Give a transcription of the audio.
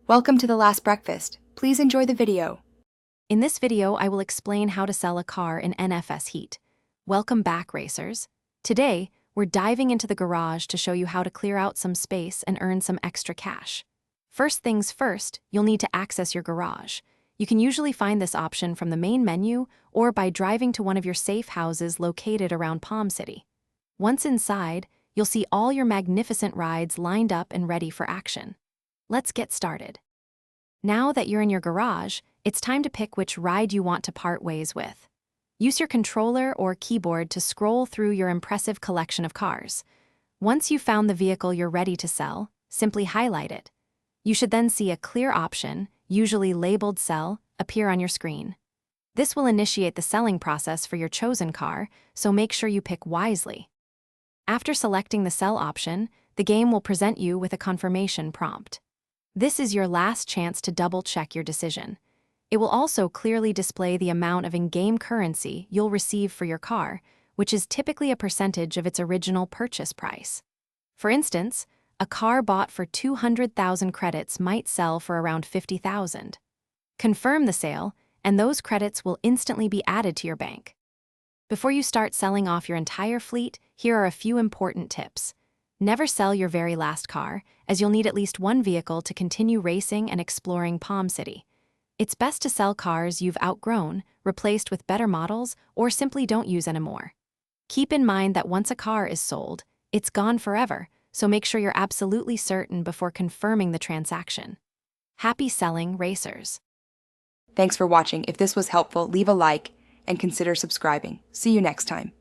Welcome to The Last Breakfast. Please enjoy the video. In this video, I will explain how to sell a car in NFS Heat. Welcome back, racers. Today, we're diving into the garage to show you how to clear out some space and earn some extra cash. First things first, you'll need to access your garage. You can usually find this option from the main menu or by driving to one of your safe houses located around Palm City. Once inside, you'll see all your magnificent rides lined up and ready for action. Let's get started. Now that you're in your garage, it's time to pick which ride you want to part ways with. Use your controller or keyboard to scroll through your impressive collection of cars. Once you've found the vehicle you're ready to sell, simply highlight it. You should then see a clear option, usually labeled Sell, appear on your screen. This will initiate the selling process for your chosen car, so make sure you pick wisely. After selecting the Sell option, the game will present you with a confirmation prompt. This is your last chance to double-check your decision. It will also clearly display the amount of in-game currency you'll receive for your car, which is typically a percentage of its original purchase price. For instance, a car bought for 200,000 credits might sell for around 50,000. Confirm the sale, and those credits will instantly be added to your bank. Before you start selling off your entire fleet, here are a few important tips. Never sell your very last car, as you'll need at least one vehicle to continue racing and exploring Palm City. It's best to sell cars you've outgrown, replaced with better models, or simply don't use anymore. Keep in mind that once a car is sold, it's gone forever, so make sure you're absolutely certain before confirming the transaction. Happy selling, racers! Thanks for watching. If this was helpful, leave a like and consider subscribing. See you next time.